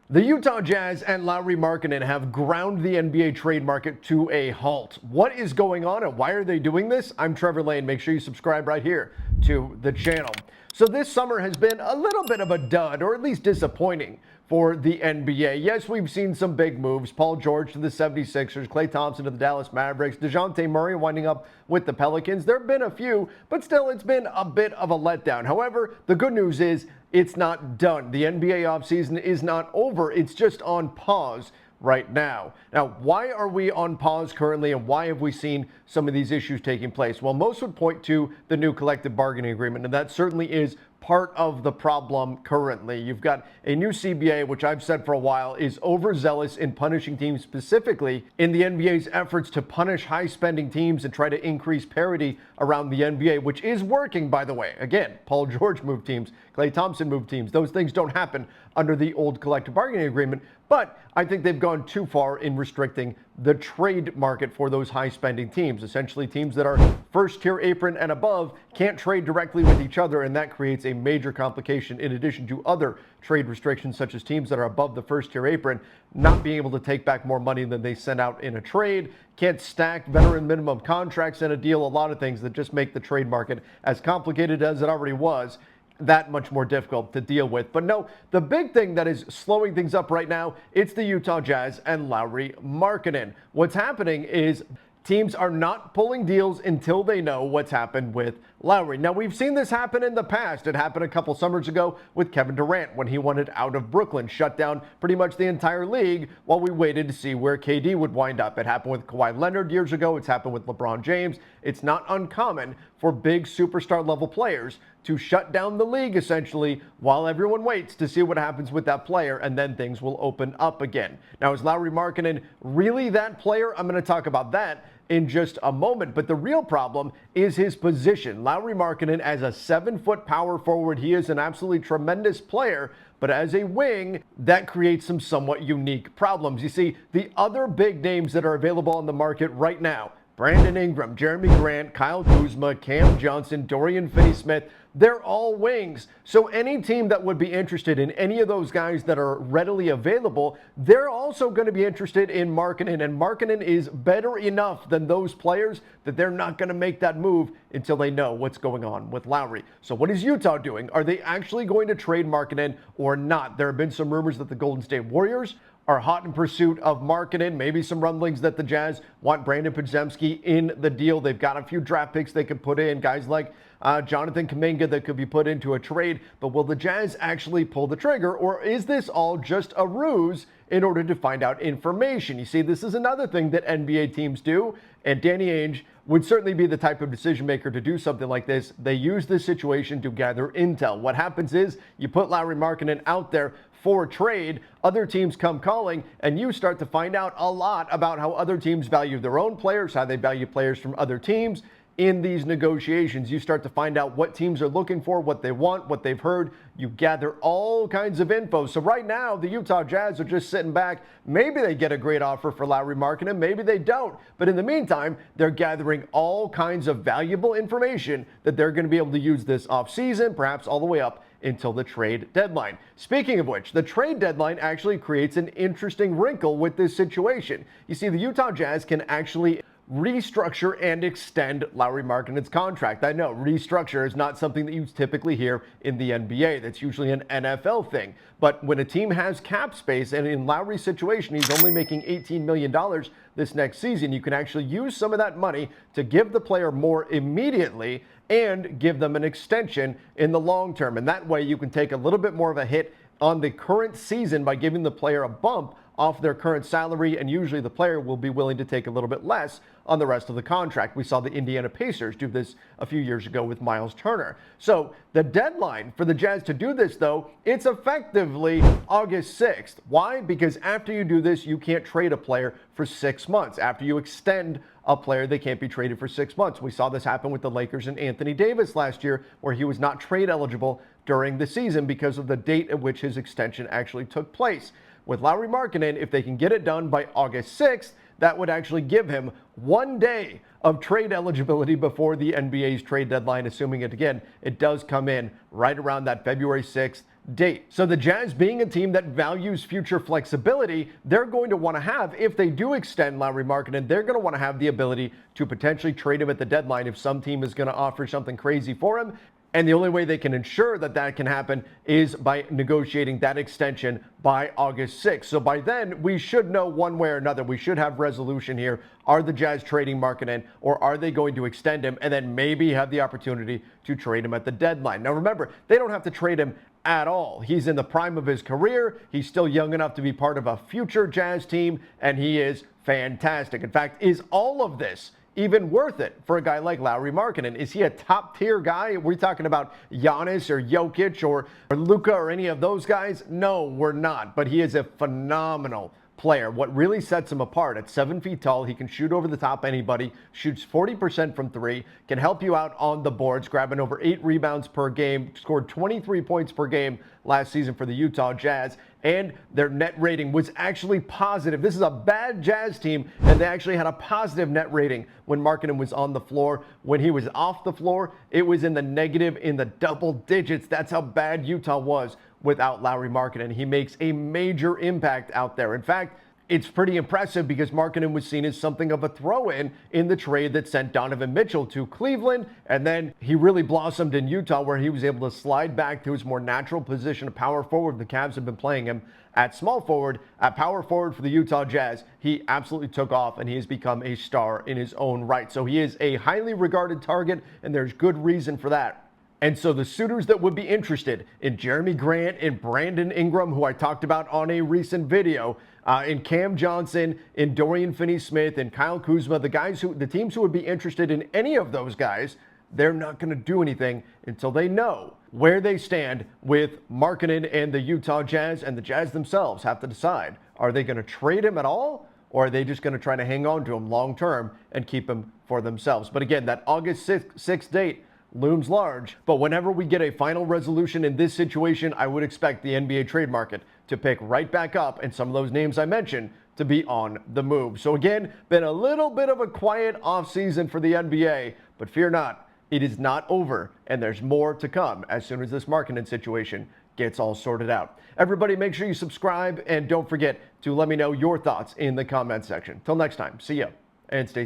The Utah Jazz and Lauri Markkanen have ground the NBA trade market to a halt. What is going on and why are they doing this? I'm Trevor Lane. Make sure you subscribe right here to the channel. So this summer has been a little bit of a dud, or at least disappointing for the NBA. Yes, we've seen some big moves. Paul George to the 76ers, Klay Thompson to the Dallas Mavericks, DeJounte Murray winding up with the Pelicans. There have been a few, but still it's been a bit of a letdown. However, the good news is it's not done. The NBA offseason is not over. It's just on pause right now. Now, why are we on pause currently, and why have we seen some of these issues taking place? Well, most would point to the new collective bargaining agreement, and that certainly is part of the problem currently. You've got a new CBA, which I've said for a while is overzealous in punishing teams, specifically in the NBA's efforts to punish high-spending teams and try to increase parity around the NBA, which is working, by the way. Again, Paul George moved teams, Klay Thompson moved teams. Those things don't happen under the old collective bargaining agreement, but I think they've gone too far in restricting the trade market for those high-spending teams. Essentially, teams that are first-tier apron and above can't trade directly with each other, and that creates a major complication in addition to other trade restrictions, such as teams that are above the first-tier apron not being able to take back more money than they sent out in a trade, can't stack veteran minimum contracts in a deal, a lot of things that just make the trade market, as complicated as it already was, that much more difficult to deal with. But no, the big thing that is slowing things up right now, it's the Utah Jazz and Lauri Markkanen. What's happening is teams are not pulling deals until they know what's happened with Lauri. Now, we've seen this happen in the past. It happened a couple summers ago with Kevin Durant when he wanted out of Brooklyn, shut down pretty much the entire league while we waited to see where KD would wind up. It happened with Kawhi Leonard years ago. It's happened with LeBron James. It's not uncommon for big superstar level players to shut down the league essentially while everyone waits to see what happens with that player, and then things will open up again. Now, is Lauri Markkanen really that player? I'm going to talk about that in just a moment, but the real problem is his position. Lauri Markkanen, as a 7-foot power forward, he is an absolutely tremendous player, but as a wing, that creates some somewhat unique problems. You see, the other big names that are available on the market right now, Brandon Ingram, Jeremy Grant, Kyle Kuzma, Cam Johnson, Dorian Finney-Smith, they're all wings. So any team that would be interested in any of those guys that are readily available, they're also going to be interested in Markkanen. And Markkanen is better enough than those players that they're not going to make that move until they know what's going on with Lauri. So what is Utah doing? Are they actually going to trade Markkanen or not? There have been some rumors that the Golden State Warriors are hot in pursuit of Markkanen. Maybe some rumblings that the Jazz want Brandon Podziemski in the deal. They've got a few draft picks they could put in, guys like Jonathan Kuminga that could be put into a trade. But will the Jazz actually pull the trigger, or is this all just a ruse in order to find out information? You see, this is another thing that NBA teams do, and Danny Ainge would certainly be the type of decision maker to do something like this. They use this situation to gather intel. What happens is you put Lauri Markkanen out there for trade, other teams come calling, and you start to find out a lot about how other teams value their own players, how they value players from other teams. In these negotiations, you start to find out what teams are looking for, what they want, what they've heard. You gather all kinds of info. So right now, the Utah Jazz are just sitting back. Maybe they get a great offer for Lauri Markkanen, maybe they don't. But in the meantime, they're gathering all kinds of valuable information that they're going to be able to use this offseason, perhaps all the way up until the trade deadline. Speaking of which, the trade deadline actually creates an interesting wrinkle with this situation. You see, the Utah Jazz can actually restructure and extend Lauri Markkanen's contract. I know restructure is not something that you typically hear in the NBA. That's usually an NFL thing. But when a team has cap space, and in Lauri's situation, he's only making $18 million this next season, you can actually use some of that money to give the player more immediately and give them an extension in the long term. And that way you can take a little bit more of a hit on the current season by giving the player a bump off their current salary, and usually the player will be willing to take a little bit less on the rest of the contract. We saw the Indiana Pacers do this a few years ago with Miles Turner. So the deadline for the Jazz to do this, though, it's effectively August 6th. Why? Because after you do this, you can't trade a player for 6 months. After you extend a player, they can't be traded for 6 months. We saw this happen with the Lakers and Anthony Davis last year, where he was not trade eligible during the season because of the date at which his extension actually took place. With Lauri Markkanen, if they can get it done by August 6th, that would actually give him 1 day of trade eligibility before the NBA's trade deadline, assuming it, again, it does come in right around that February 6th date. So the Jazz, being a team that values future flexibility, they're going to want to have, if they do extend Lauri Markkanen, they're going to want to have the ability to potentially trade him at the deadline if some team is going to offer something crazy for him. And the only way they can ensure that that can happen is by negotiating that extension by August 6th. So by then, we should know one way or another. We should have resolution here. Are the Jazz trading Markkanen, or are they going to extend him and then maybe have the opportunity to trade him at the deadline? Now remember, they don't have to trade him at all. He's in the prime of his career. He's still young enough to be part of a future Jazz team, and he is fantastic. In fact, is all of this even worth it for a guy like Lauri Markkanen? Is he a top-tier guy? Are we talking about Giannis or Jokic or Luka or any of those guys? No, we're not. But he is a phenomenal player. What really sets him apart, at 7 feet tall, he can shoot over the top anybody, shoots 40% from three, can help you out on the boards, grabbing over 8 rebounds per game, scored 23 points per game last season for the Utah Jazz, and their net rating was actually positive. This is a bad Jazz team, and they actually had a positive net rating when Markkanen was on the floor. When he was off the floor, it was in the negative, in the double digits. That's how bad Utah was without Lauri Markkanen. He makes a major impact out there. In fact, it's pretty impressive because Markkanen was seen as something of a throw-in in the trade that sent Donovan Mitchell to Cleveland, and then he really blossomed in Utah, where he was able to slide back to his more natural position of power forward. The Cavs have been playing him at small forward. At power forward for the Utah Jazz, he absolutely took off, and he has become a star in his own right. So he is a highly regarded target, and there's good reason for that. And so the suitors that would be interested in Jeremy Grant, in Brandon Ingram, who I talked about on a recent video, in Cam Johnson, in Dorian Finney-Smith, and Kyle Kuzma, the teams who would be interested in any of those guys, they're not going to do anything until they know where they stand with Markkanen and the Utah Jazz, and the Jazz themselves have to decide, are they going to trade him at all, or are they just going to try to hang on to him long term and keep him for themselves? But again, that August 6th date looms large, but whenever we get a final resolution in this situation, I would expect the NBA trade market to pick right back up, and some of those names I mentioned to be on the move. So again, been a little bit of a quiet offseason for the NBA, but fear not, it is not over, and there's more to come as soon as this Markkanen situation gets all sorted out. Everybody, make sure you subscribe, and don't forget to let me know your thoughts in the comment section. Till next time, see ya, and stay safe.